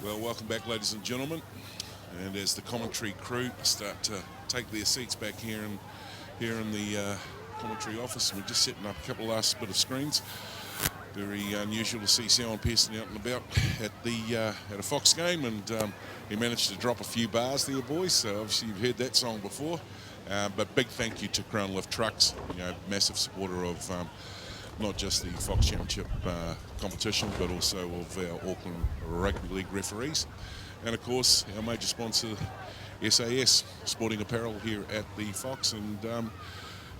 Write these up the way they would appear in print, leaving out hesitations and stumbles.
Well, welcome back, ladies and gentlemen. And as the commentary crew start to take their seats back here in the commentary office, we're just setting up a couple of last bit of screens. Very unusual to see Simon Pearson out and about at a Fox game, and he managed to drop a few bars there, boys. So obviously you've heard that song before. But big thank you to Crown Lift Trucks, massive supporter of not just the Fox Championship competition, but also of our Auckland Rugby League referees. And of course, our major sponsor, SAS Sporting Apparel here at the Fox. And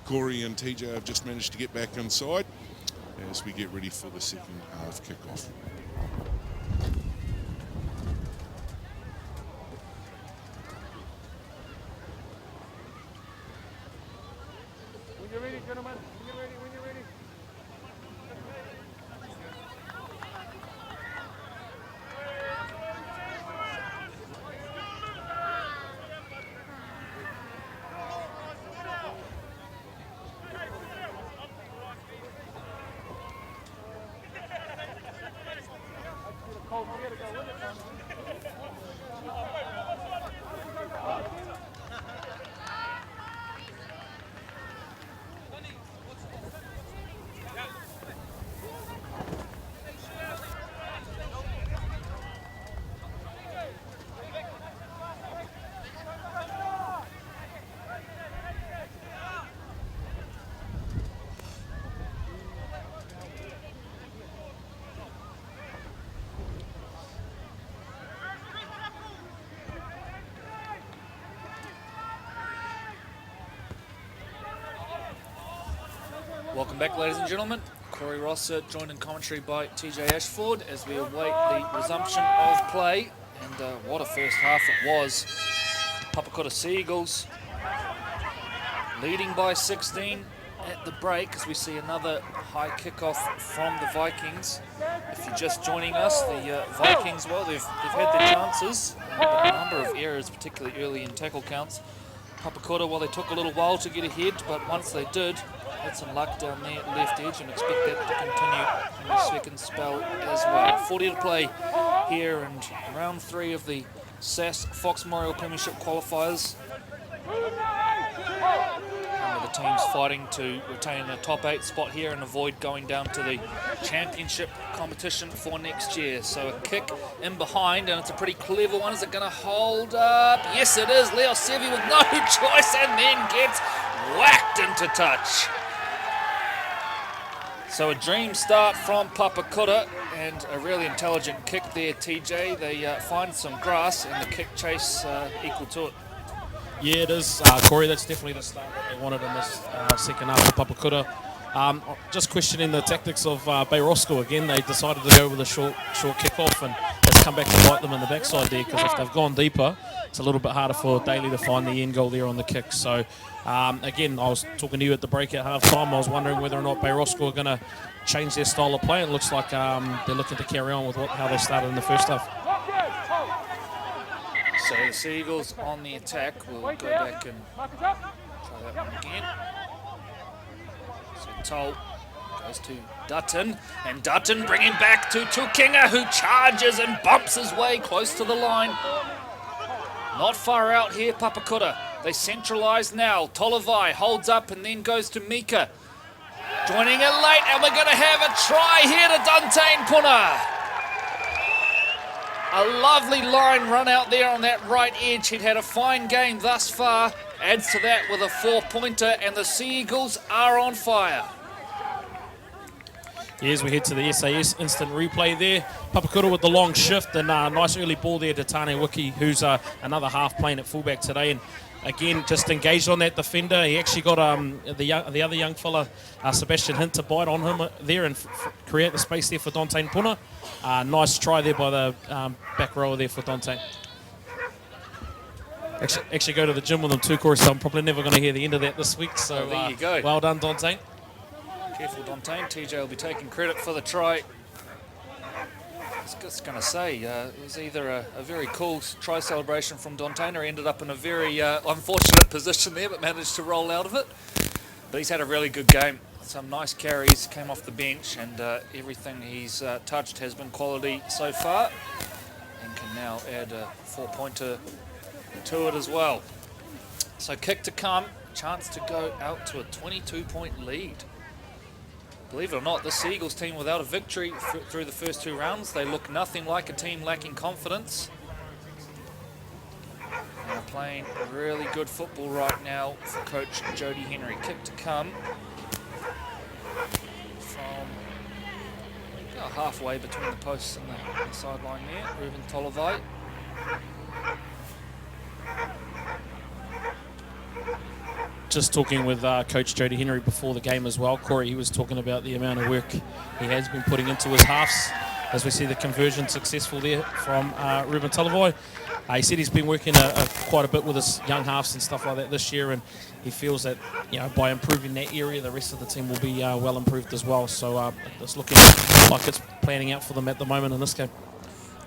Corey and TJ have just managed to get back inside as we get ready for the second half kickoff. When you're ready, gentlemen. When you're ready. Welcome back, ladies and gentlemen. Corey Rosser joined in commentary by TJ Ashford as we await the resumption of play. And what a first half it was. Papakura Seagulls leading by 16 at the break as we see another high kickoff from the Vikings. If you're just joining us, the Vikings, well, they've had their chances, but a number of errors, particularly early in tackle counts. Papakura, well, they took a little while to get ahead, but once they did, had some luck down there at left edge and expect that to continue in the second spell as well. 40 to play here and round 3 of the SAS Fox Memorial Premiership qualifiers. The teams fighting to retain a top 8 spot here and avoid going down to the championship competition for next year. So a kick in behind, and it's a pretty clever one. Is it going to hold up? Yes, it is. Leo Sevi with no choice and then gets whacked into touch. So a dream start from Papakura and a really intelligent kick there, TJ. They find some grass and the kick chase equal to it. Yeah, it is, Corey. That's definitely the start that they wanted in this second half of Papakura. Just questioning the tactics of Bay Roskill again. They decided to go with a short kick-off, and it's come back to bite them in the backside there, because if they've gone deeper, it's a little bit harder for Daly to find the end goal there on the kick. So, again, I was talking to you at the break at half-time. I was wondering whether or not Bay Roskill are going to change their style of play. It looks like they're looking to carry on with how they started in the first half. So the Seagulls on the attack. We'll go back and try that one again. So Toll goes to Dutton, and Dutton bringing back to Tukinga, who charges and bumps his way close to the line. Not far out here, Papakura. They centralise now. Tolavai holds up and then goes to Mika. Joining it late, and we're going to have a try here to Dante Puna. A lovely line run out there on that right edge. He'd had a fine game thus far. Adds to that with a 4-pointer, and the Seagulls are on fire. Yes, we head to the SAS instant replay there. Papakura with the long shift, and a nice early ball there to Tane Wiki, who's another half playing at fullback today. And again, just engaged on that defender. He actually got the other young fella, Sebastian Hint, to bite on him there and create the space there for Dante Puna. Nice try there by the back rower there for Dante. Actually go to the gym with him too, Corey, so I'm probably never going to hear the end of that this week. So there you go. Well done, Dante. Careful, Dante. TJ will be taking credit for the try. I was just going to say, it was either a very cool try celebration from Dante, or ended up in a very unfortunate position there, but managed to roll out of it. But he's had a really good game. Some nice carries, came off the bench, and everything he's touched has been quality so far, and can now add a 4-pointer to it as well. So kick to come, chance to go out to a 22-point lead. Believe it or not, the Seagulls team without a victory through the first 2 rounds. They look nothing like a team lacking confidence. And are playing really good football right now for Coach Jody Henry. Kick to come from about halfway between the posts and the sideline there. Ruben Tolovai. Just talking with Coach Jody Henry before the game as well, Corey, he was talking about the amount of work he has been putting into his halves, as we see the conversion successful there from Ruben Tolovai. He said he's been working quite a bit with his young halves and stuff like that this year, and he feels that, you know, by improving that area, the rest of the team will be well improved as well. So it's looking like it's planning out for them at the moment in this game.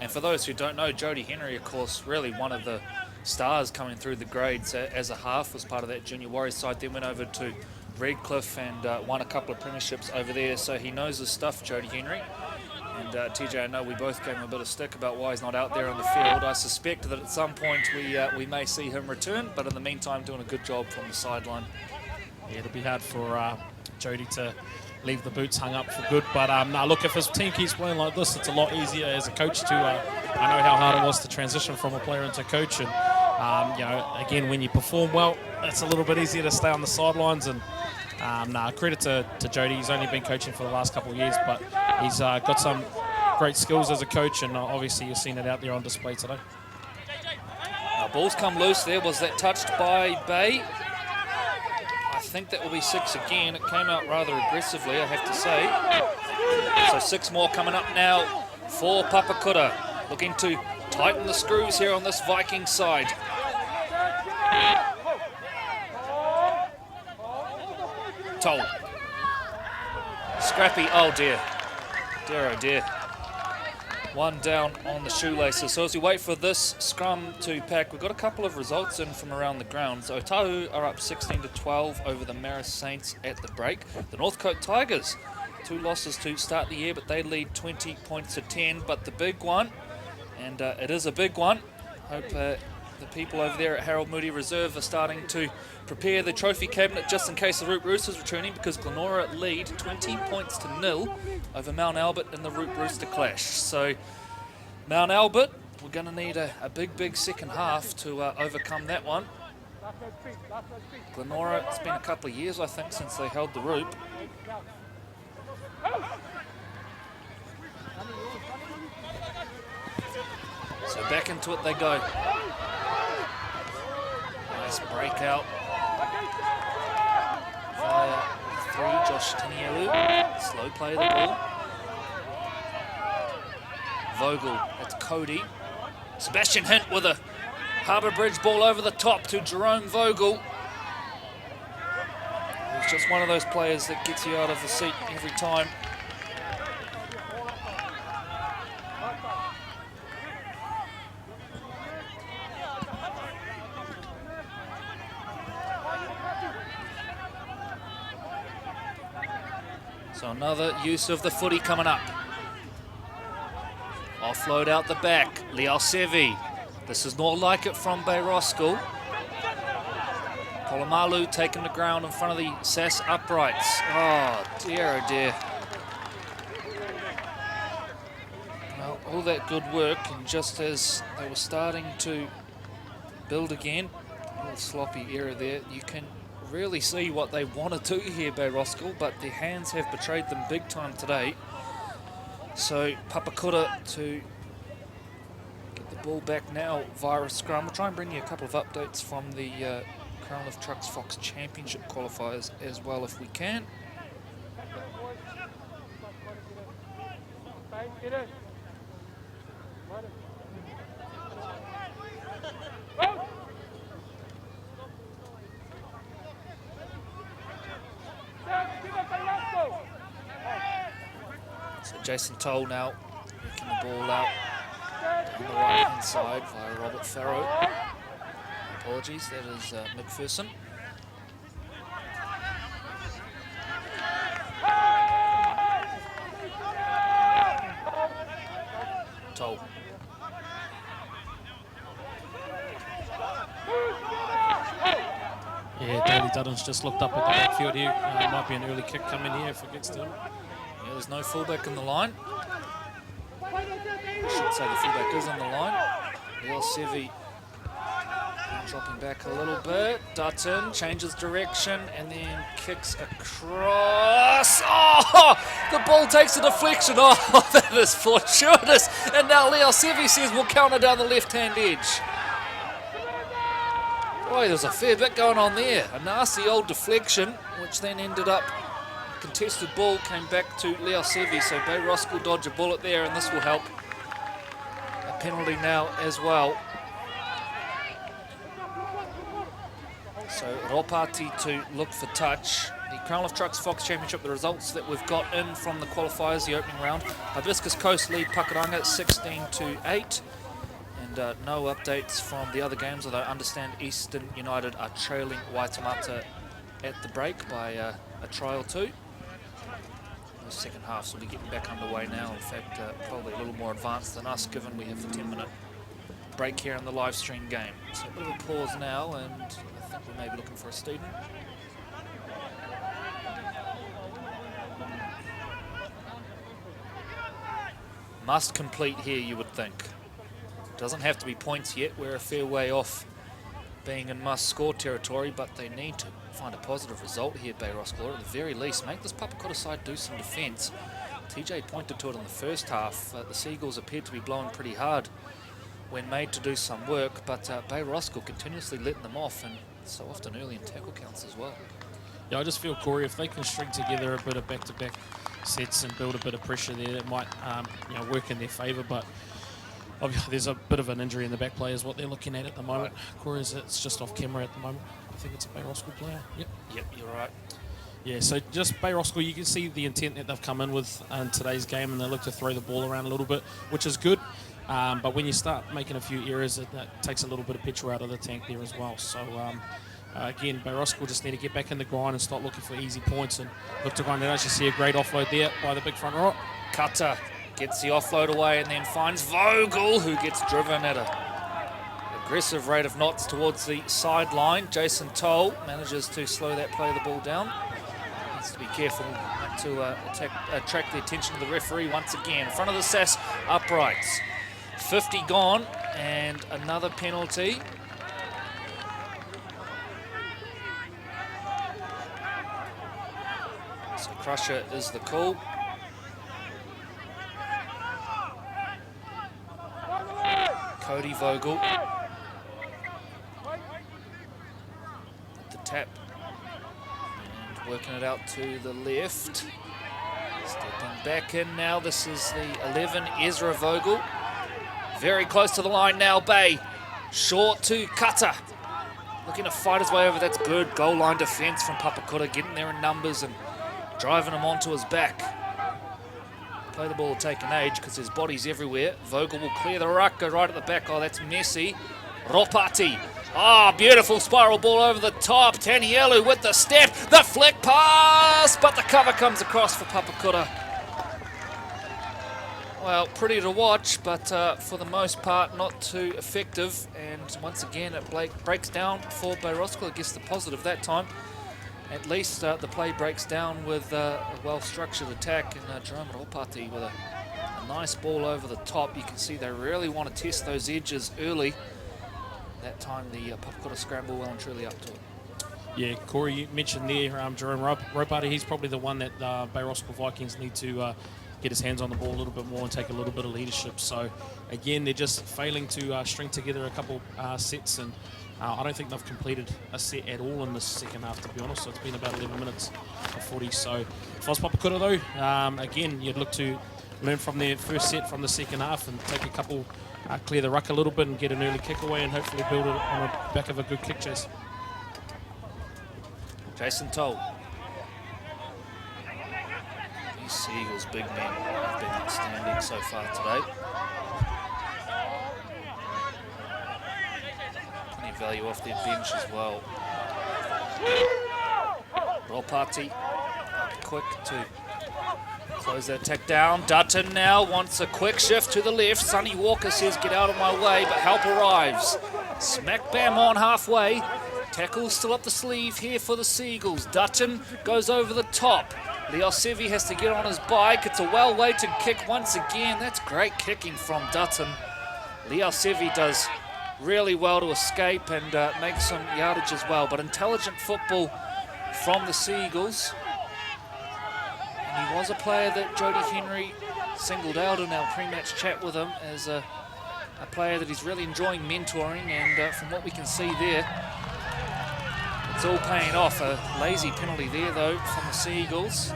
And for those who don't know, Jody Henry, of course, really one of the stars coming through the grades as a half, was part of that Junior Warriors side, then went over to Redcliffe and won a couple of premierships over there, so he knows his stuff, Jody Henry. And TJ, I know we both gave him a bit of stick about why he's not out there on the field. I suspect that at some point we may see him return, but in the meantime doing a good job from the sideline. Yeah, it'll be hard for Jody to leave the boots hung up for good, but no, look, if his team keeps playing like this, it's a lot easier as a coach to, I know how hard it was to transition from a player into coach, and you know, again, when you perform well, it's a little bit easier to stay on the sidelines. And credit to Jody. He's only been coaching for the last couple of years, but he's got some great skills as a coach, and obviously you've seen it out there on display today. Ball's come loose there. Was that touched by Bay? I think that will be 6 again. It came out rather aggressively, I have to say. So 6 more coming up now for Papakura, looking to tighten the screws here on this Vikings side. Toll. Scrappy, oh dear. Dear, oh dear. 1 down on the shoelaces. So as we wait for this scrum to pack, we've got a couple of results in from around the grounds. Otahu are up 16-12 over the Marist Saints at the break. The Northcote Tigers, 2 losses to start the year, but they lead 20 points to 10. But the big one, and it is a big one, hope the people over there at Harold Moody Reserve are starting to prepare the trophy cabinet just in case the Root Roosters returning, because Glenora lead 20 points to 0 over Mount Albert in the Root Rooster clash. So Mount Albert, we're going to need a big second half to overcome that one. Glenora, it's been a couple of years, I think, since they held the Root. So back into it they go. Nice breakout. Via 3, Josh Tinielu. Slow play of the ball. Vogel, it's Cody. Sebastian Hint with a Harbour Bridge ball over the top to Jerome Vogel. He's just one of those players that gets you out of the seat every time. So another use of the footy coming up. Offload out the back. Lialsevi. This is not like it from Bay Roskill. Polomalu taking the ground in front of the SAS uprights. Oh dear, oh dear. Well, all that good work, and just as they were starting to build again, a little sloppy error there, you can really see what they want to do here, Bay Roskill, but their hands have betrayed them big time today. So Papakura to get the ball back now via a scrum. We'll try and bring you a couple of updates from the Crown of Trucks Fox Championship qualifiers as well if we can. So Jason Toll now working the ball out down the right hand side via Robert Farrow. Apologies, that is McPherson. Toll. Bailey Dutton's just looked up at the backfield here. Might be an early kick coming here if it gets to him. Yeah, there's no fullback in the line. I should say the fullback is on the line. Leo Sevi dropping back a little bit. Dutton changes direction and then kicks across. Oh, the ball takes a deflection. Oh, that is fortuitous. And now Leo Sevi says we'll counter down the left-hand edge. Boy, there's a fair bit going on there. A nasty old deflection, which then ended up contested ball, came back to Leo Sevi. So Bay Roskill dodge a bullet there, and this will help. A penalty now as well. So Ropati to look for touch. The Crown of Trucks Fox Championship, the results that we've got in from the qualifiers, the opening round. Hibiscus Coast lead Pakuranga 16-8. And no updates from the other games, although I understand Eastern United are trailing Waitemata at the break by a try or two. The second half will be getting back underway now. In fact, probably a little more advanced than us, given we have the 10-minute break here in the live stream game. So a bit of a pause now, and I think we may be looking for a student. Must complete here, you would think. Doesn't have to be points yet. We're a fair way off being in must-score territory, but they need to find a positive result here at Bay Roskill, or at the very least make this Papakura side do some defence. TJ pointed to it in the first half. The Seagulls appeared to be blowing pretty hard when made to do some work, but Bay Roskill continuously letting them off, and so often early in tackle counts as well. Yeah, I just feel, Corey, if they can string together a bit of back-to-back sets and build a bit of pressure there, it might work in their favour, but obviously there's a bit of an injury in the back play is what they're looking at the moment. Right. Corey, it's just off camera at the moment. I think it's a Bay Roskill player. Yep, you're right. Yeah, so just Bay Roskill, you can see the intent that they've come in with in today's game, and they look to throw the ball around a little bit, which is good. But when you start making a few errors, it takes a little bit of petrol out of the tank there as well. So again, Bay Roskill just need to get back in the grind and start looking for easy points, and look to grind it out. You see a great offload there by the big front row. Cutter gets the offload away and then finds Vogel, who gets driven at a aggressive rate of knots towards the sideline. Jason Toll manages to slow that play of the ball down. Needs to be careful not to attract the attention of the referee once again. In front of the SAS uprights. 50 gone and another penalty. So Crusher is the call. Cody Vogel. The tap. And working it out to the left. Stepping back in now. This is the 11, Ezra Vogel. Very close to the line now, Bay. Short to Cutter. Looking to fight his way over. That's good goal line defence from Papakura, getting there in numbers and driving him onto his back. Play the ball will take an age because his body's everywhere. Vogel will clear the ruck, go right at the back. Oh, that's messy. Ropati. Oh, beautiful spiral ball over the top. Tanielu with the step. The flick pass, but the cover comes across for Papakura. Well, pretty to watch, but for the most part, not too effective. And once again, it breaks down for Bay Roskill. I guess the positive that time. At least the play breaks down with a well-structured attack, and Jerome Ropati with a nice ball over the top. You can see they really want to test those edges early. That time the Papakura scramble well and truly up to it. Yeah, Corey, you mentioned there Jerome Ropati. He's probably the one that Bay Roskill Vikings need to get his hands on the ball a little bit more and take a little bit of leadership. So again, they're just failing to string together a couple sets, and I don't think they've completed a set at all in this second half, to be honest. So it's been about 11 minutes of 40. So if I was Papakura though, again, you'd look to learn from their first set from the second half and take a couple, clear the ruck a little bit and get an early kick away and hopefully build it on the back of a good kick chase. Jason Toll. These Seagulls big men have been outstanding so far today. Plenty of value off their bench as well. Ropati quick to close that attack down. Dutton now wants a quick shift to the left. Sonny Walker says, get out of my way, but help arrives. Smack bam on halfway. Tackle still up the sleeve here for the Seagulls. Dutton goes over the top. Leosevi has to get on his bike. It's a well-weighted kick once again. That's great kicking from Dutton. Leosevi does really well to escape and make some yardage as well. But intelligent football from the Seagulls. And he was a player that Jody Henry singled out in our pre-match chat with him as a player that he's really enjoying mentoring, and from what we can see there, it's all paying off. A lazy penalty there though from the Seagulls.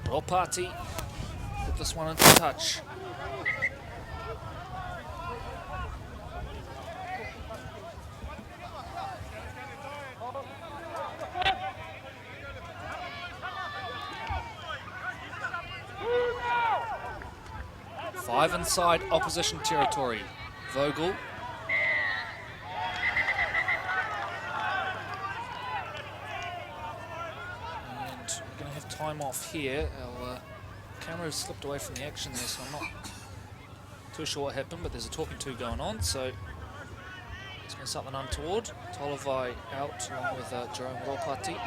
Ropati put this one into touch. Five inside opposition territory. Vogel. And we're going to have time off here. Our camera has slipped away from the action there, so I'm not too sure what happened, but there's a talking to going on, so it's been something untoward. Tolovai out along with Jerome Ropati.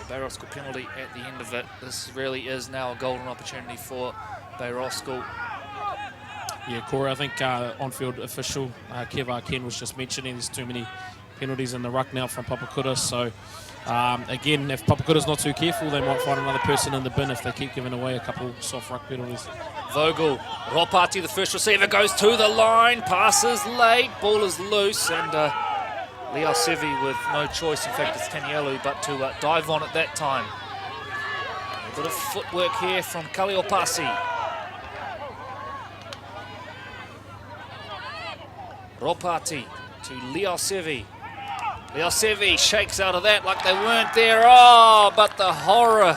Bay Roskill penalty at the end of it. This really is now a golden opportunity for Bay Roskill. Yeah, Corey, I think on-field official Kev Ken was just mentioning there's too many penalties in the ruck now from Papakura. So, again, if Papakura's not too careful, they might find another person in the bin if they keep giving away a couple soft ruck penalties. Vogel, Ropati, the first receiver, goes to the line, passes late, ball is loose, and Leo Sevi with no choice, in fact it's Tanielu, but to dive on at that time. A bit of footwork here from Kaliopasi. Ropati to Leo Sevi. Leo Sevi shakes out of that like they weren't there. Oh, but the horror.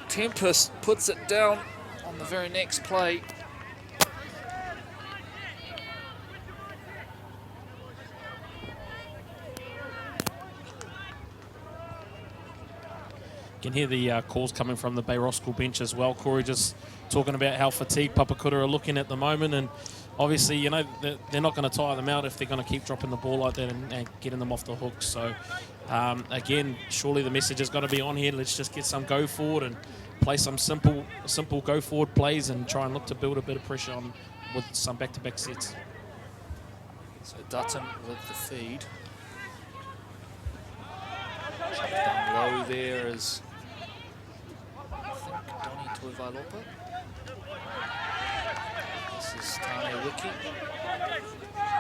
Tempest puts it down on the very next play. You can hear the calls coming from the Bay Roskill bench as well. Corey just talking about how fatigued Papakura are looking at the moment, and obviously, you know, they're not going to tire them out if they're going to keep dropping the ball like that and getting them off the hook. So, again, surely the message has got to be on here. Let's just get some go forward and play some simple go forward plays and try and look to build a bit of pressure on with some back-to-back sets. So Dutton with the feed. Down low there is, I think, Donny Tuivailopa. This is Tane Wiki,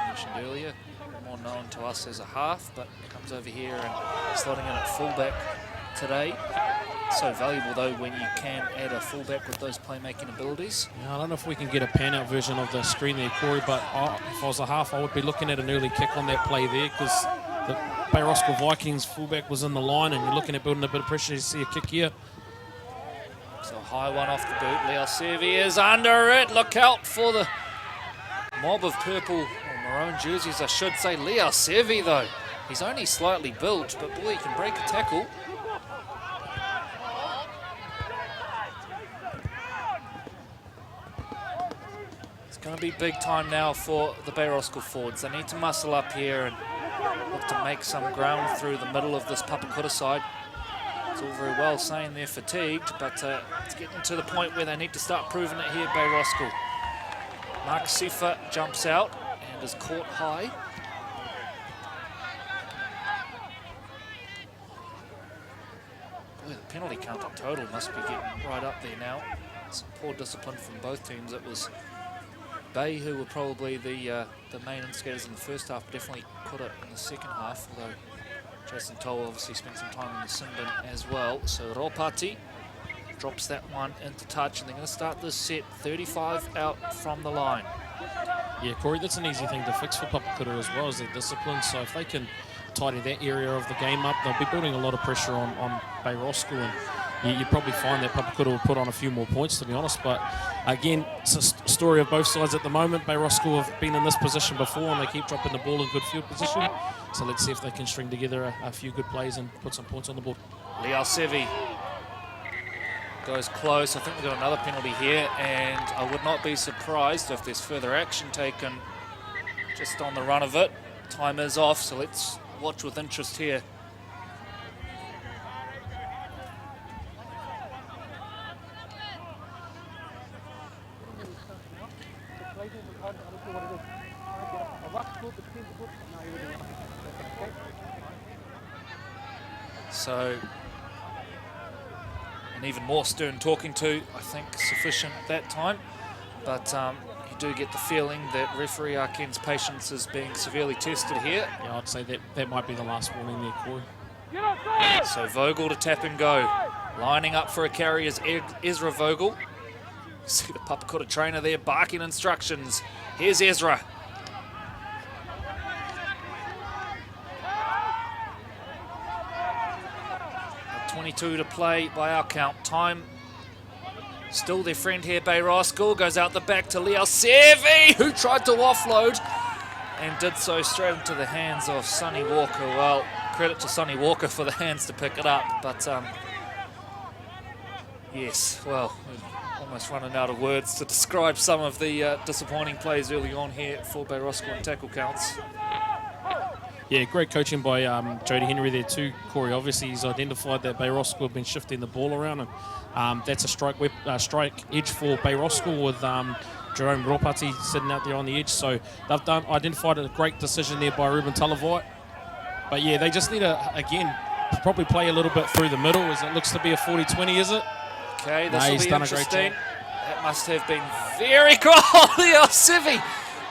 mentioned earlier, more known to us as a half, but comes over here and slotting in at fullback today. So valuable though when you can add a fullback with those playmaking abilities. Yeah, I don't know if we can get a pan-out version of the screen there, Corey, but if I was a half, I would be looking at an early kick on that play there, because the Bay Roskill Vikings fullback was in the line, and you're looking at building a bit of pressure. You see a kick here. So high one off the boot. Leo Sevi is under it. Look out for the mob of purple or maroon jerseys, I should say. Leo Sevi though, he's only slightly built, but boy, he can break a tackle. It's going to be big time now for the Bay Roskill forwards. They need to muscle up here and look to make some ground through the middle of this Papakura side. It's all very well saying they're fatigued, but it's getting to the point where they need to start proving it here, Bay Roskill. Mark Sifa jumps out and is caught high. Boy, the penalty count in total must be getting right up there now. Some poor discipline from both teams. It was Bay who were probably the main instigators in the first half, definitely put it in the second half, although Jason Toll obviously spent some time in the sin bin as well. So Ropati drops that one into touch, and they're going to start this set 35 out from the line. Yeah, Corey, that's an easy thing to fix for Papakura as well, as their discipline. So if they can tidy that area of the game up, they'll be building a lot of pressure on Bay Roskill, and you probably find that Papakura will put on a few more points, to be honest. But again, it's a story of both sides at the moment. Bay Roskill have been in this position before, and they keep dropping the ball in good field position. So let's see if they can string together a few good plays and put some points on the board. Leo Sevi goes close. I think we've got another penalty here, and I would not be surprised if there's further action taken just on the run of it. Time is off, so let's watch with interest here. So, an even more stern talking to, I think, sufficient at that time. But you do get the feeling that referee Arken's patience is being severely tested here. Yeah, I'd say that might be the last warning there, Corey. So Vogel to tap and go. Lining up for a carry is Ezra Vogel. See the Papakura trainer there barking instructions. Here's Ezra. 22 to play by our count. Time still their friend here, Bay Roskill. Goes out the back to Leo Sevi, who tried to offload and did so straight into the hands of Sonny Walker. Well, credit to Sonny Walker for the hands to pick it up, but yes, well, we're almost running out of words to describe some of the disappointing plays early on here for Bay Roskill and tackle counts. Yeah, great coaching by Jody Henry there too, Corey. Obviously, he's identified that Bay Roskill have been shifting the ball around, and that's a strike edge for Bay Roskill with Jerome Ropati sitting out there on the edge. So they've identified a great decision there by Ruben Talavai. But yeah, they just need to, again, probably play a little bit through the middle, as it looks to be a 40-20, is it? Okay, this will be done interesting. A great job. That must have been very cool. Leo Sevi,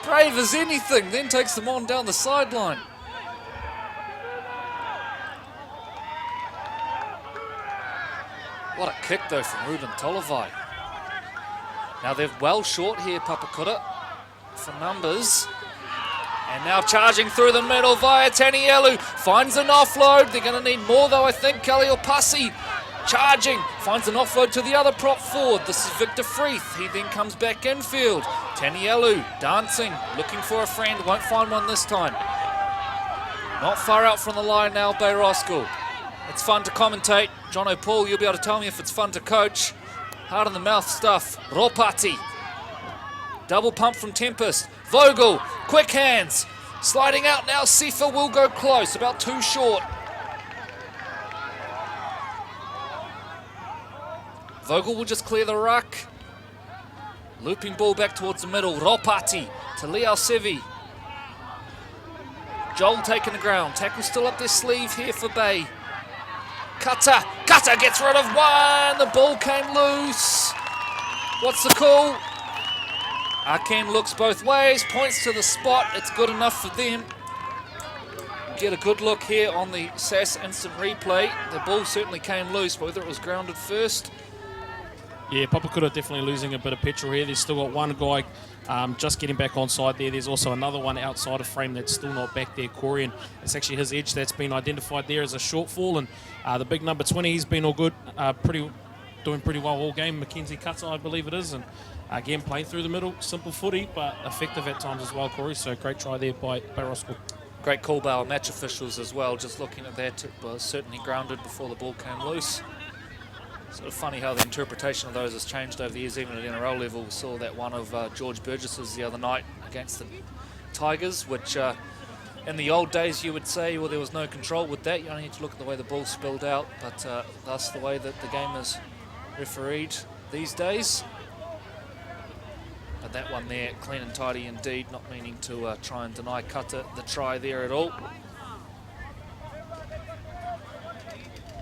brave as anything, then takes them on down the sideline. What a kick, though, from Ruben Talavai. Now they're well short here, Papakura, for numbers. And now charging through the middle via Tanielu. Finds an offload. They're going to need more, though, I think. Kaliopasi charging. Finds an offload to the other prop forward. This is Victor Freeth. He then comes back infield. Tanielu dancing, looking for a friend. Won't find one this time. Not far out from the line now, Bay Roskill. It's fun to commentate. John O'Paul, you'll be able to tell me if it's fun to coach. Hard in the mouth stuff. Ropati. Double pump from Tempest. Vogel, quick hands. Sliding out now, Sifa will go close, about too short. Vogel will just clear the ruck. Looping ball back towards the middle. Ropati to Leo Sevi. Joel taking the ground. Tackle still up their sleeve here for Bay. Cutter gets rid of one. The ball came loose. What's the call? Arken looks both ways, points to the spot. It's good enough for them. Get a good look here on the SAS instant replay. The ball certainly came loose, but whether it was grounded first. Yeah, Papakura definitely losing a bit of petrol here. There's still got one guy just getting back onside there. There's also another one outside of frame that's still not back there, Corey, and it's actually his edge that's been identified there as a shortfall, and the big number 20, he's been all good, doing pretty well all game. Mackenzie Cutter, I believe it is, and again, playing through the middle, simple footy, but effective at times as well, Corey, so great try there by Roskill. Great call by our match officials as well, just looking at that. It was certainly grounded before the ball came loose. Sort of funny how the interpretation of those has changed over the years, even at NRL level. We saw that one of George Burgess's the other night against the Tigers, which in the old days you would say, well, there was no control with that. You only need to look at the way the ball spilled out, but that's the way that the game is refereed these days. But that one there, clean and tidy indeed, not meaning to try and deny Cutter the try there at all.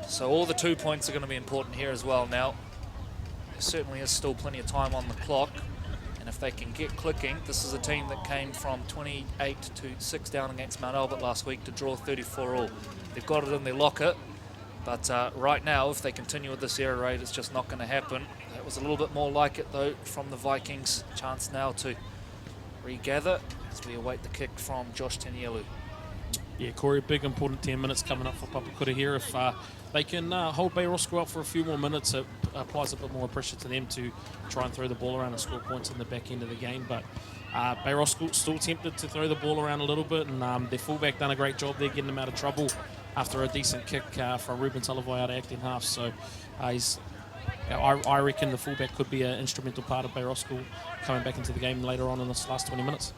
So all the 2 points are going to be important here as well now. There certainly is still plenty of time on the clock. And if they can get clicking, this is a team that came from 28 to 6 down against Mount Albert last week to draw 34 all. They've got it in their locker. But right now, if they continue with this error rate, it's just not going to happen. That was a little bit more like it, though, from the Vikings. Chance now to regather as we await the kick from Josh Tanielu. Yeah, Corey, big important 10 minutes coming up for Papakura here. If they can hold Bay Roskill up for a few more minutes, it applies a bit more pressure to them to try and throw the ball around and score points in the back end of the game. But Bay Roskill still tempted to throw the ball around a little bit, and their fullback done a great job there getting them out of trouble after a decent kick from Ruben Talavai out of acting half. So he's I reckon the fullback could be an instrumental part of Bay Roskill coming back into the game later on in this last 20 minutes.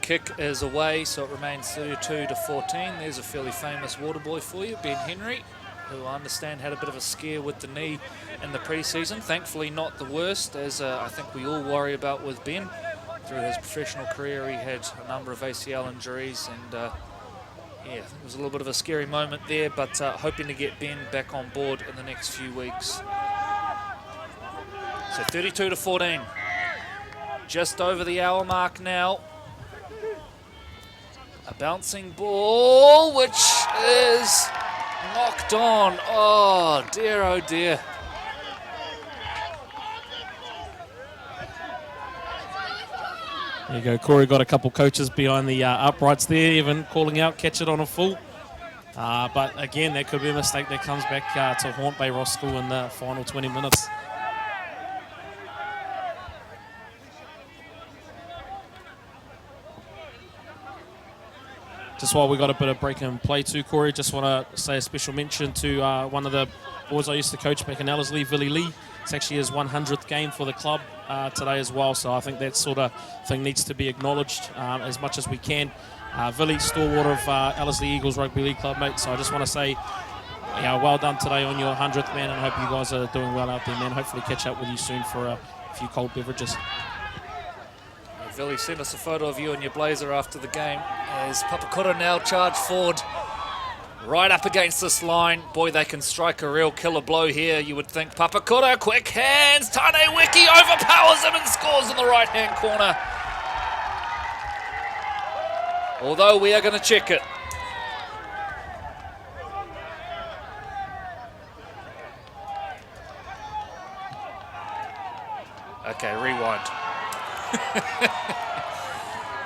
Kick is away, so it remains 32-14. There's a fairly famous water boy for you, Ben Henry, who I understand had a bit of a scare with the knee in the pre-season. Thankfully not the worst, as I think we all worry about with Ben. Through his professional career, he had a number of ACL injuries, and yeah, it was a little bit of a scary moment there, but hoping to get Ben back on board in the next few weeks. So 32-14. Just over the hour mark now. A bouncing ball, which is knocked on. Oh dear, oh dear. There you go, Corey got a couple coaches behind the uprights there, even calling out, catch it on a full. But again, that could be a mistake that comes back to haunt Bay Roskill in the final 20 minutes. Just while we got a bit of break and play too, Corey, just want to say a special mention to one of the boys I used to coach back in Ellerslie, Billy Lee. It's actually his 100th game for the club today as well, so I think that sort of thing needs to be acknowledged as much as we can. Billy, stalwart of Ellerslie Eagles Rugby League Club, mate, so I just want to say well done today on your 100th, man, and I hope you guys are doing well out there, man. Hopefully catch up with you soon for a few cold beverages. Billy, send us a photo of you in your blazer after the game, as Papakura now charge forward right up against this line. Boy, they can strike a real killer blow here, you would think. Papakura, quick hands, Tane Wiki overpowers him and scores in the right-hand corner. Although we are going to check it. Okay, rewind.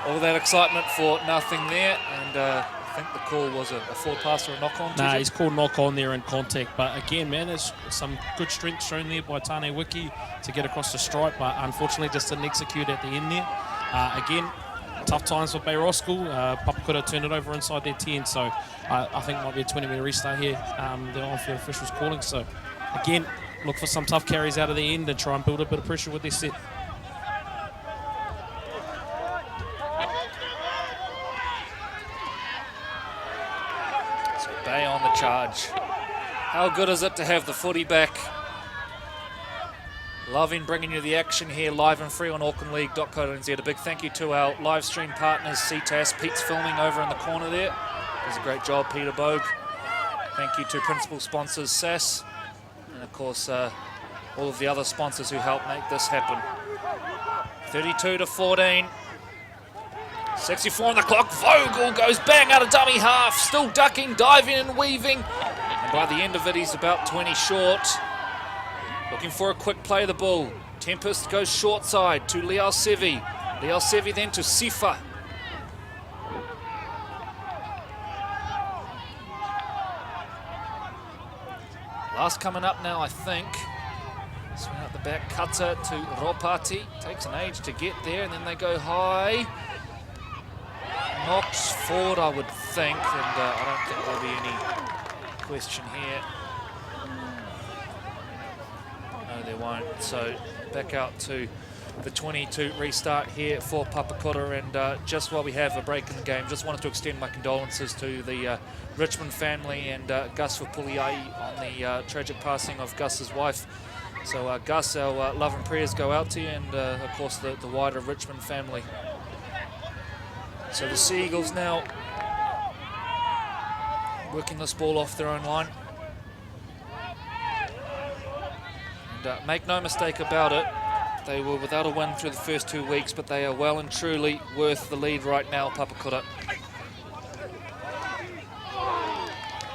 All that excitement for nothing there, and I think the call was a forward pass or a knock-on. Nah, he's called knock-on there in contact, but again, man, there's some good strength shown there by Tane Wiki to get across the stripe, but unfortunately just didn't execute at the end there. Again, tough times for Bay Roskill. Papakura turned it over inside their 10, so I think it might be a 20-minute restart here. The on-field officials calling, so again, look for some tough carries out of the end and try and build a bit of pressure with their set. Bay on the charge. How good is it to have the footy back? Loving bringing you the action here live and free on aucklandleague.co.nz. A big thank you to our live stream partners, CTAS. Pete's filming over in the corner there. Does a great job, Peter Bogue. Thank you to principal sponsors, SAS. And of course, all of the other sponsors who help make this happen. 32-14. 64 on the clock. Vogel goes bang out of dummy half. Still ducking, diving and weaving. And by the end of it, he's about 20 short. Looking for a quick play of the ball. Tempest goes short side to Liao Sevi. Liao Sevi then to Sifa. Last coming up now, I think. Swing out the back, cuts it to Ropati. Takes an age to get there, and then they go high. Knocks forward, I would think, and I don't think there'll be any question here. No, there won't. So back out to the 22 restart here for Papakura, and just while we have a break in the game, just wanted to extend my condolences to the Richmond family and Gus Wapuliai on the tragic passing of Gus's wife. So Gus, our love and prayers go out to you, and of course the wider Richmond family. So the Seagulls now working this ball off their own line. And make no mistake about it, they were without a win through the first 2 weeks, but they are well and truly worth the lead right now, Papakura.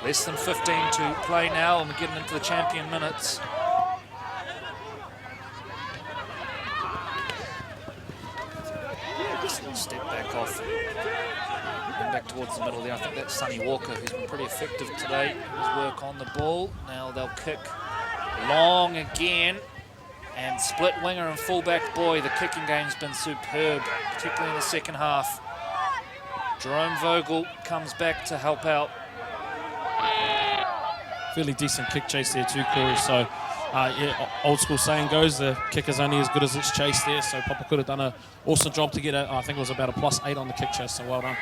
Less than 15 to play now, and we're getting into the champion minutes. Step back off and back towards the middle there. I think that's Sonny Walker, who's been pretty effective today in his work on the ball. Now they'll kick long again, and split winger and fullback. Boy, the kicking game's been superb, particularly in the second half. Jerome Vogel comes back to help out. Fairly decent kick chase there too, Corey, so old school saying goes, the kicker's only as good as its chase there. So Papakura done an awesome job to get I think it was about a +8 on the kick chase. So well done.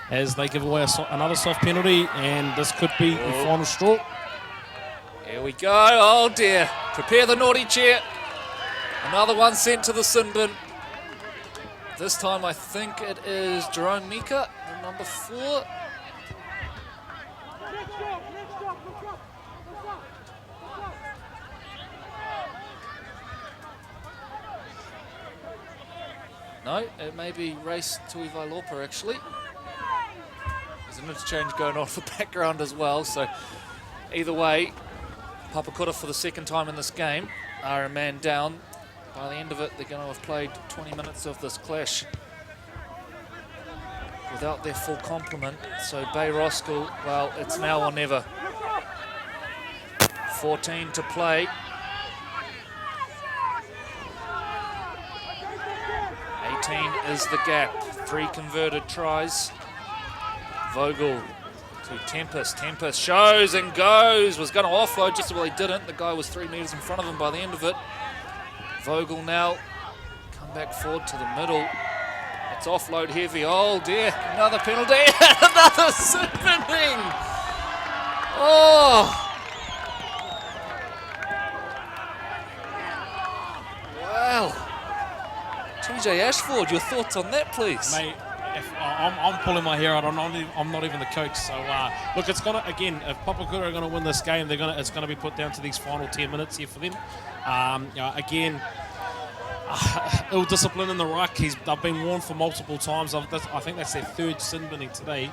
As they give away another soft penalty, and this could be the final straw. Here we go. Oh dear. Prepare the naughty chair. Another one sent to the sin bin. This time I think it is Jerome Mika, number 4. No, it may be Race Tuivailopa actually. There's an interchange going on for the background as well, so either way, Papakura for the second time in this game are a man down. By the end of it, they're going to have played 20 minutes of this clash without their full complement. So Bay Roskill, well, it's now or never. 14 to play. 18 is the gap. 3 converted tries. Vogel to Tempest. Tempest shows and goes. Was going to offload, just well he didn't. The guy was 3 metres in front of him by the end of it. Vogel now come back forward to the middle. It's offload heavy. Oh dear, another penalty. Another spinning. Oh. Wow. TJ Ashford, your thoughts on that, please? Mate, I'm pulling my hair out. I'm not even the coach. So look, it's gonna again. If Papakura are gonna win this game, it's gonna be put down to these final 10 minutes here for them. Again, ill discipline in the ruck. They've been warned for multiple times. I think that's their 3rd sin binning today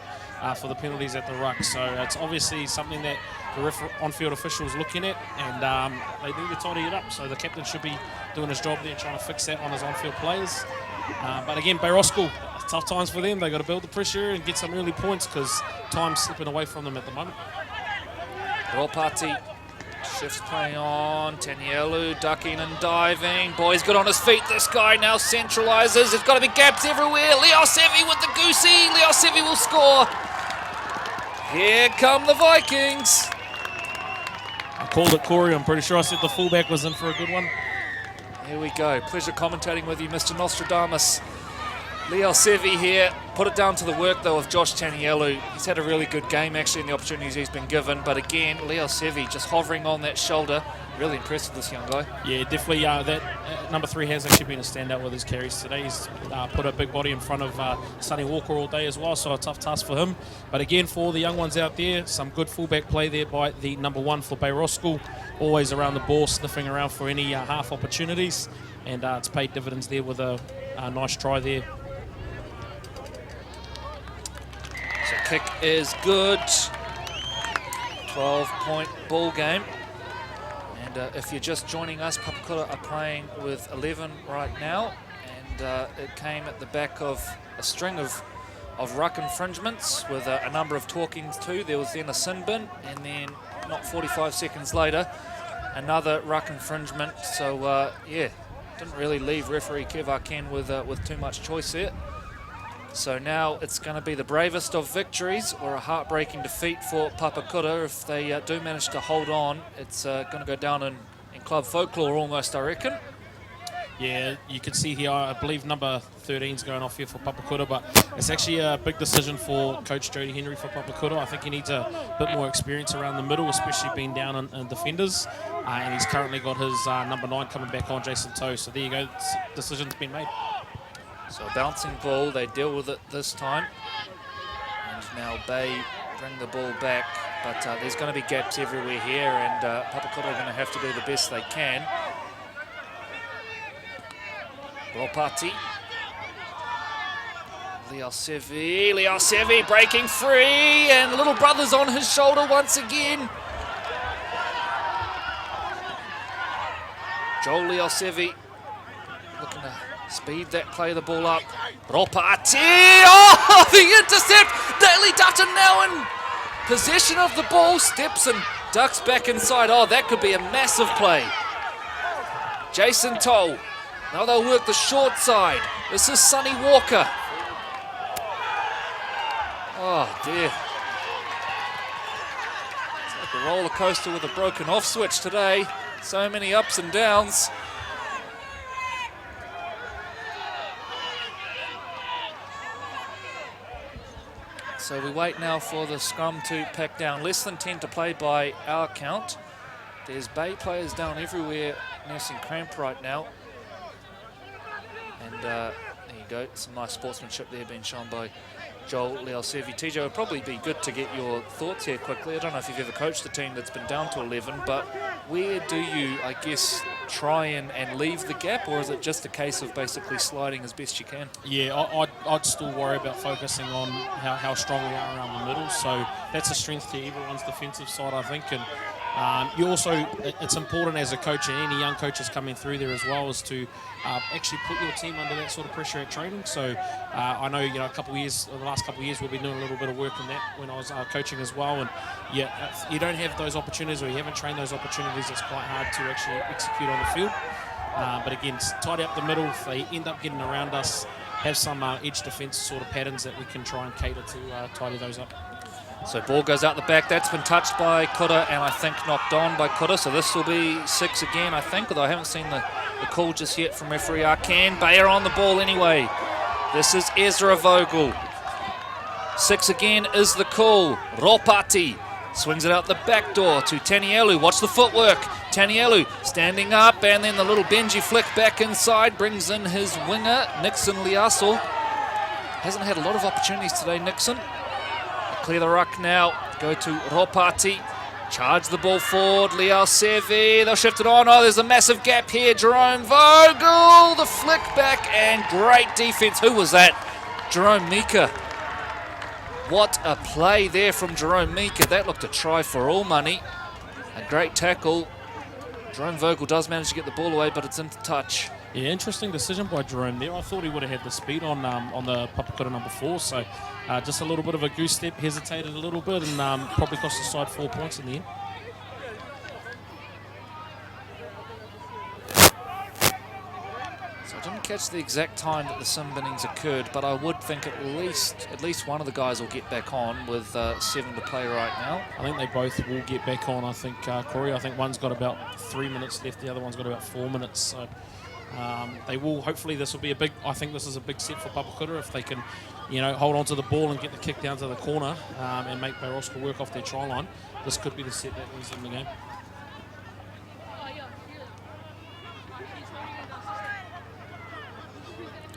for the penalties at the ruck. So it's obviously something that the on-field officials looking at, and they need to tidy it up. So the captain should be doing his job there, trying to fix that on his on-field players. But again, Bay Roskill, tough times for them. They've got to build the pressure and get some early points because time's slipping away from them at the moment. Ropati shifts play on. Tanielu ducking and diving. Boy's good on his feet. This guy now centralises. There's got to be gaps everywhere. Leosevi with the goosey. Leosevi will score. Here come the Vikings. I called it, Corey. I'm pretty sure I said the fullback was in for a good one. Here we go. Pleasure commentating with you, Mr. Nostradamus. Leosevi here. Put it down to the work, though, of Josh Tanielu. He's had a really good game, actually, in the opportunities he's been given. But again, Leosevi just hovering on that shoulder. Really impressed with this young guy. Yeah, definitely. That number 3 has actually been a standout with his carries today. He's put a big body in front of Sonny Walker all day as well, so a tough task for him. But again, for all the young ones out there, some good fullback play there by the number 1 for Bay Roskill. Always around the ball, sniffing around for any half opportunities. And it's paid dividends there with a nice try there. So kick is good. 12-point ball game. And if you're just joining us, Papakura are playing with 11 right now. And it came at the back of a string of ruck infringements with a number of talkings too. There was then a sin bin, and then not 45 seconds later, another ruck infringement. So yeah, didn't really leave referee Kev Arken with too much choice there. So now it's going to be the bravest of victories or a heartbreaking defeat for Papakura. If they do manage to hold on, it's going to go down in club folklore almost, I reckon. Yeah, you can see here, I believe number 13 is going off here for Papakura, but it's actually a big decision for Coach Jody Henry for Papakura. I think he needs a bit more experience around the middle, especially being down in defenders. And he's currently got his number 9 coming back on, Jason Toe. So there you go, decision's been made. So a bouncing ball, they deal with it this time. And now Bay bring the ball back, but there's going to be gaps everywhere here, and Papakura are going to have to do the best they can. Ropati. Leosevi breaking free, and little brother's on his shoulder once again. Joel Leosevi looking to speed that play the ball up. Ropati, oh, the intercept. Daly Dutton now in possession of the ball, steps and ducks back inside. Oh, that could be a massive play. Jason Toll. Now they'll work the short side. This is Sonny Walker. Oh dear. It's like a roller coaster with a broken off switch today. So many ups and downs. So we wait now for the scrum to pack down. Less than 10 to play by our count. There's Bay players down everywhere nursing cramp right now. And there you go, some nice sportsmanship there being shown by Joel Leosevi. TJ, it would probably be good to get your thoughts here quickly. I don't know if you've ever coached a team that's been down to 11, but where do you, I guess, try and leave the gap, or is it just a case of basically sliding as best you can? Yeah, I'd still worry about focusing on how strong we are around the middle. So that's a strength to everyone's defensive side, I think. And you also, it's important as a coach, and any young coaches coming through there as well, is to actually put your team under that sort of pressure at training. So I know, the last couple of years, we've been doing a little bit of work on that when I was coaching as well. And yeah, if you don't have those opportunities, or you haven't trained those opportunities, it's quite hard to actually execute on the field. But again, tidy up the middle. If they end up getting around us, have some edge defence sort of patterns that we can try and cater to tidy those up. So ball goes out the back. That's been touched by Kura and I think knocked on by Kura. So this will be 6 again, I think, although I haven't seen the call just yet from referee Arkan. Bayer on the ball anyway. This is Ezra Vogel. 6 again is the call. Ropati swings it out the back door to Tanielu. Watch the footwork. Tanielu standing up, and then the little Benji flick back inside brings in his winger, Nixon Liaso. Hasn't had a lot of opportunities today, Nixon. Clear the ruck now, go to Ropati, charge the ball forward, Liao Sevi, they'll shift it on. Oh, there's a massive gap here, Jerome Vogel, the flick back, and great defense. Who was that? Jerome Mika. What a play there from Jerome Mika. That looked a try for all money. A great tackle. Jerome Vogel does manage to get the ball away, but it's into touch. Yeah, interesting decision by Jerome there. I thought he would have had the speed on the Papakura number 4, so just a little bit of a goose step, hesitated a little bit, and probably cost the side 4 points in the end. So I didn't catch the exact time that the sim binnings occurred, but I would think at least one of the guys will get back on with 7 to play right now. I think they both will get back on. I think Corey, I think one's got about 3 minutes left, the other one's got about 4 minutes. So they will, hopefully this will be I think this is a big set for Papakura if they can, hold on to the ball and get the kick down to the corner and make Bay Roskill work off their try line. This could be the set that wins them the game.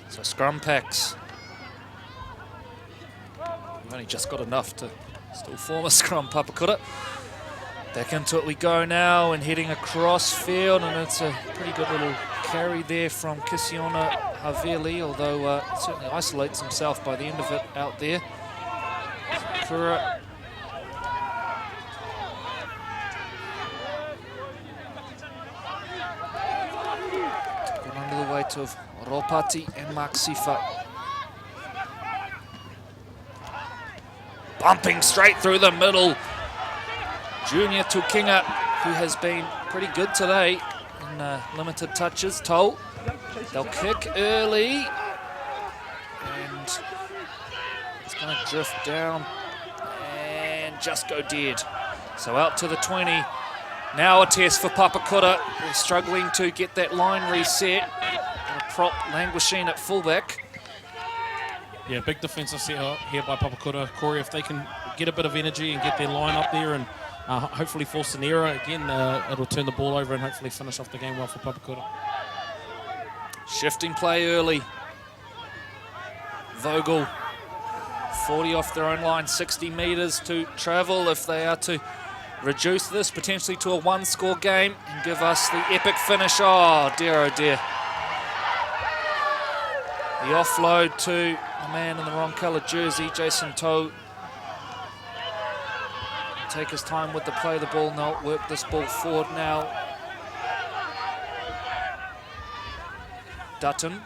So scrum packs. We've only just got enough to still form a scrum, Papakura. Back into it we go now, and heading across field, and it's a pretty good little carry there from Kisiona Haveli, although certainly isolates himself by the end of it out there. Kura. Got under the weight of Ropati and Mark Sifa. Bumping straight through the middle. Junior Tukinga, who has been pretty good today in limited touches. Toll, they'll kick early, and it's going to drift down and just go dead. So out to the 20. Now a test for Papakura. They're struggling to get that line reset. And a prop languishing at fullback. Yeah, big defensive set here by Papakura. Corey, if they can get a bit of energy and get their line up there and hopefully force an error, again, it'll turn the ball over and hopefully finish off the game well for Papakura. Shifting play early. Vogel, 40 off their own line, 60 metres to travel if they are to reduce this potentially to a one-score game and give us the epic finish. Oh dear, The offload to a man in the wrong coloured jersey, Jason Toe. Take his time with the play of the ball, now work this ball forward now. Dutton.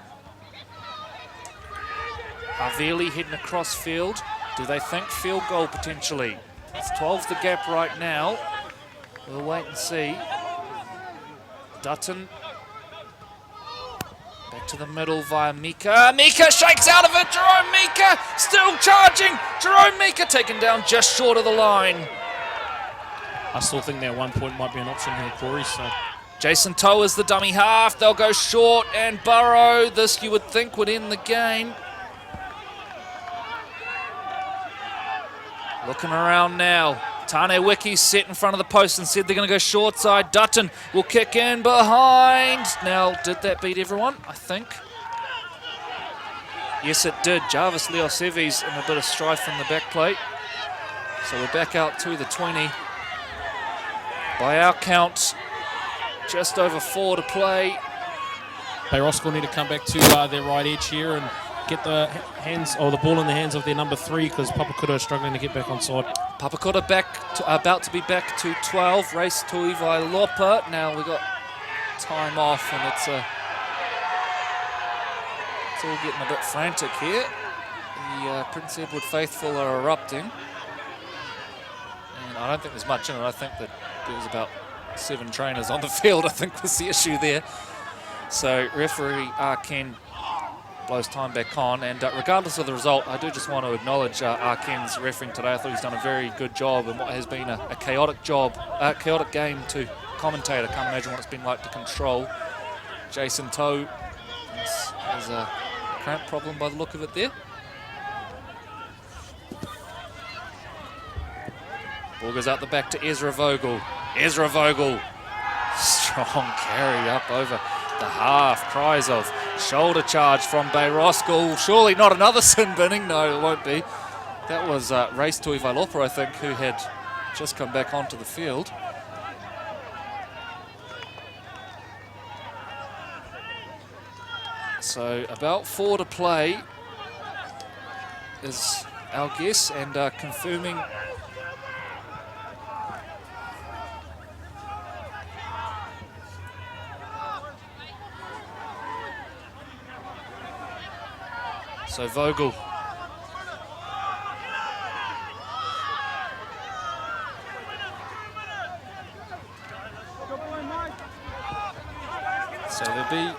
Haveli heading across field. Do they think field goal potentially? It's 12's the gap right now. We'll wait and see. Dutton. Back to the middle via Mika. Mika shakes out of it. Jerome Mika still charging. Jerome Mika taken down just short of the line. I still think that 1 point might be an option here, Corey. So Jason Toe is the dummy half. They'll go short and Burrow. This, you would think, would end the game. Looking around now. Tane Wiki's set in front of the post and said they're going to go short side. Dutton will kick in behind. Now, did that beat everyone? I think. Yes, it did. Jarvis Leosevi's in a bit of strife in the back plate. So we're back out to the 20. By our count, just over 4 to play. Bay Roskill need to come back to their right edge here and get the ball in the hands of their number 3 because Papakura is struggling to get back on side. Papakura about to be back to 12. Race to Ivai-Lopa. Now we got time off and it's all getting a bit frantic here. The Prince Edward faithful are erupting. And I don't think there's much in it. I think that there was about 7 trainers on the field, I think was the issue there. So referee Arken blows time back on, and regardless of the result, I do just want to acknowledge Arken's refereeing today. I thought he's done a very good job in what has been a chaotic game to commentate. I can't imagine what it's been like to control. Jason Toe has a cramp problem by the look of it there. Ball goes out the back to Ezra Vogel. Ezra Vogel, strong carry up over the half. Cries of shoulder charge from Bay Roskill. Surely not another sin binning. No, it won't be. That was Race to Ivai-Lopa, I think, who had just come back onto the field. So about 4 to play is our guess, and confirming so Vogel. So there'll be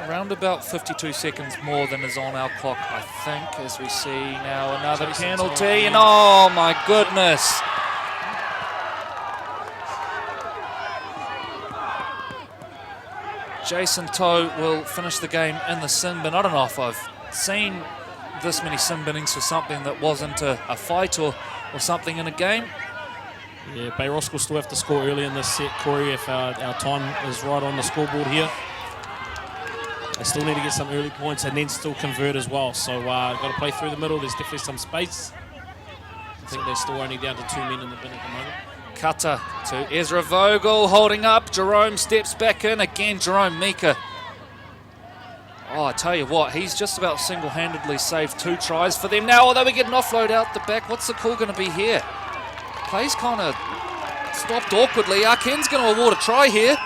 around about 52 seconds more than is on our clock, I think, as we see now another penalty. And oh my goodness. Jason Toe will finish the game in the sin bin. I don't know if I've seen this many sin binnings for something that wasn't a fight or something in a game. Yeah, Bay Roskill still have to score early in this set, Corey, if our time is right on the scoreboard here. They still need to get some early points and then still convert as well. So got to play through the middle. There's definitely some space. I think they're still only down to 2 men in the bin at the moment. Cutter to Ezra Vogel, holding up. Jerome steps back in. Again, Jerome Mika. Oh, I tell you what, he's just about single-handedly saved 2 tries for them now, although we get an offload out the back. What's the call going to be here? Play's kind of stopped awkwardly. Arken's going to award a try here.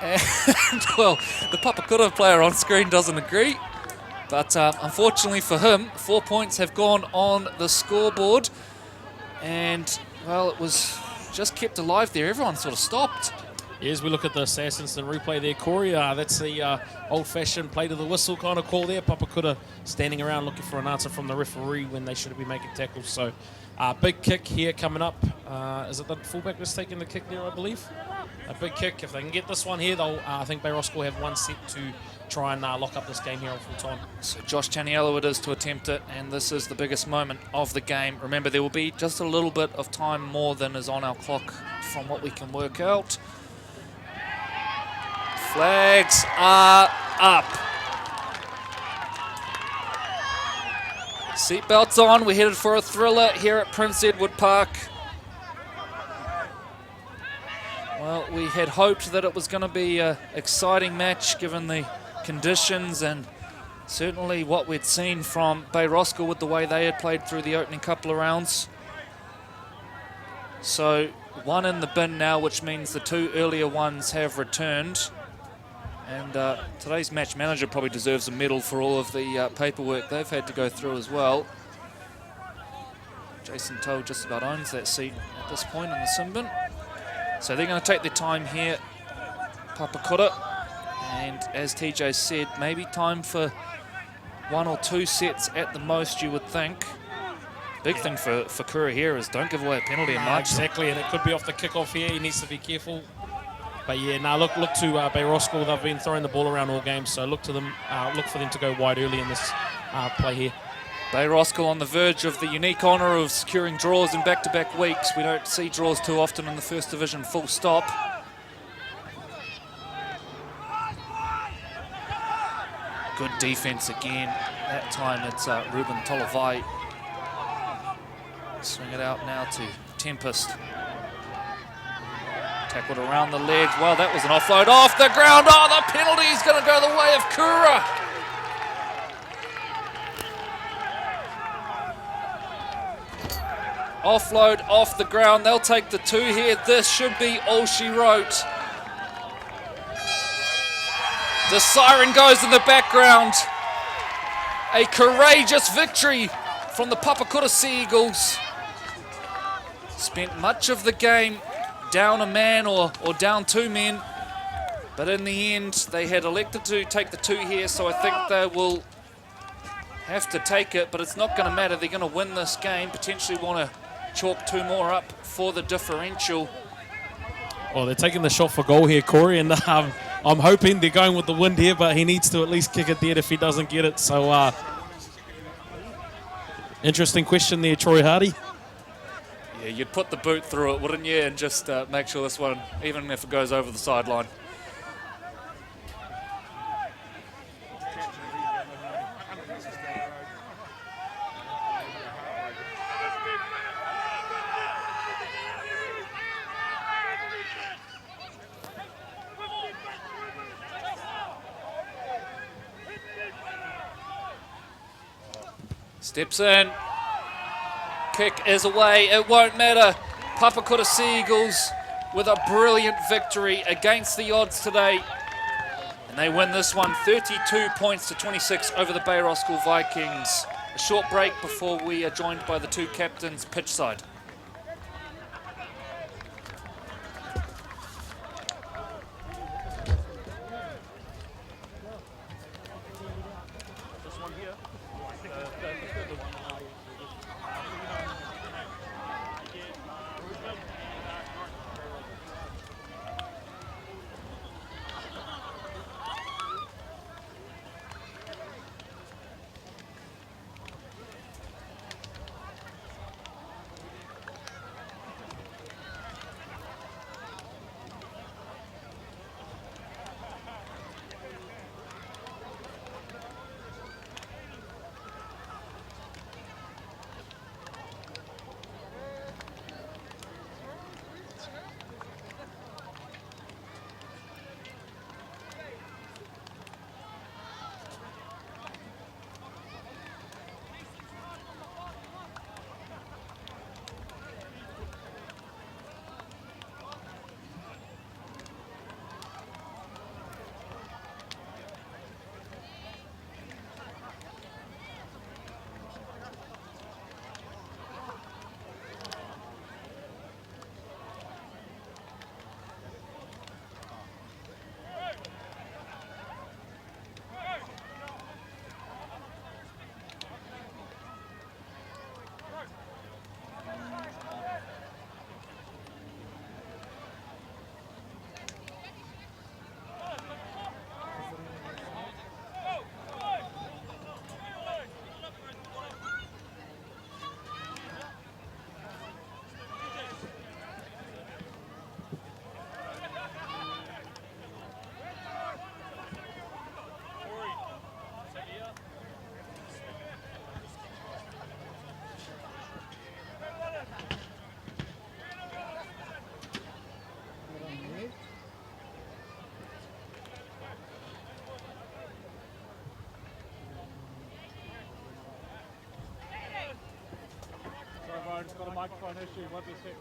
And, well, the Papakura player on screen doesn't agree. But unfortunately for him, 4 points have gone on the scoreboard. And, well, it was just kept alive there. Everyone sort of stopped. As we look at the Assassins and replay there, Corey, that's the old-fashioned play to the whistle kind of call there. Papakura standing around looking for an answer from the referee when they should be making tackles. So, big kick here coming up. Is it the fullback that's taking the kick there, I believe? A big kick. If they can get this one here, they'll, I think Bay Roskill have 1 set to try and lock up this game here on full time. So Josh Taniello it is to attempt it, and this is the biggest moment of the game. Remember, there will be just a little bit of time more than is on our clock from what we can work out. Flags are up. Seatbelts on. We're headed for a thriller here at Prince Edward Park. Well, we had hoped that it was going to be an exciting match given the conditions and certainly what we'd seen from Bay Roskill with the way they had played through the opening couple of rounds. So 1 in the bin now, which means the 2 earlier ones have returned. And today's match manager probably deserves a medal for all of the paperwork they've had to go through as well. Jason Toe just about owns that seat at this point in the sin bin. So they're going to take their time here, Papakura. And as TJ said, maybe time for 1 or 2 sets at the most, you would think. Big thing for Kura here is don't give away a penalty in March. Exactly, and it could be off the kickoff here. He needs to be careful. But yeah, now look to Bay Roskill. They've been throwing the ball around all game, so look for them to go wide early in this play here. Bay Roskill on the verge of the unique honour of securing draws in back-to-back weeks. We don't see draws too often in the First Division, full stop. Good defence again. That time it's Ruben Tolovai. Swing it out now to Tempest. Tackled around the legs. Well, that was an offload off the ground. Oh, the penalty is going to go the way of Kura. Offload off the ground. They'll take the 2 here. This should be all she wrote. The siren goes in the background. A courageous victory from the Papakura Seagulls. Spent much of the game down a man or down 2 men. But in the end, they had elected to take the 2 here, so I think they will have to take it, but it's not going to matter. They're going to win this game, potentially want to chalk 2 more up for the differential. Oh, they're taking the shot for goal here, Corey, and I'm hoping they're going with the wind here, but he needs to at least kick it dead if he doesn't get it. So, interesting question there, Troy Hardy. Yeah, you'd put the boot through it, wouldn't you, and just make sure this one, even if it goes over the sideline. Steps in. Kick is away. It won't matter. Papakura Seagulls with a brilliant victory against the odds today. And they win this one 32 points to 26 over the Bay Roskill Vikings. A short break before we are joined by the 2 captains pitch side. It's got a microphone issue. What do you say?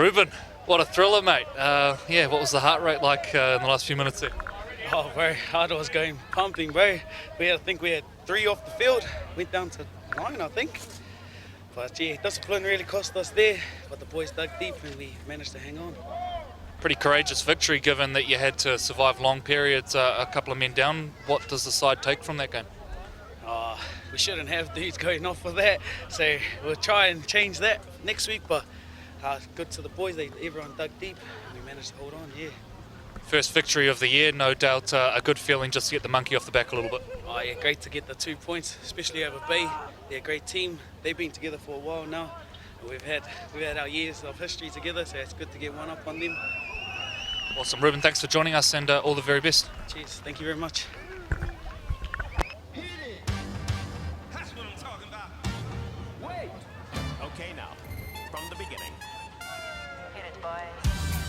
Ruben, what a thriller, mate. Yeah, what was the heart rate like in the last few minutes there? Oh, very hard. I was going pumping, bro. I think we had 3 off the field. Went down to 9, I think. But yeah, discipline really cost us there. But the boys dug deep and we managed to hang on. Pretty courageous victory given that you had to survive long periods, a couple of men down. What does the side take from that game? We shouldn't have dudes going off for that. So we'll try and change that next week. But good to the boys. Everyone dug deep and we managed to hold on, yeah. First victory of the year, no doubt a good feeling just to get the monkey off the back a little bit. Oh yeah, great to get the 2 points, especially over Bay. They're a great team. They've been together for a while now. We've had our years of history together, so it's good to get one up on them. Awesome. Ruben, thanks for joining us and all the very best. Cheers. Thank you very much. That's what I'm talking about. Wait. Okay, now, from the beginning. Hit it, boys.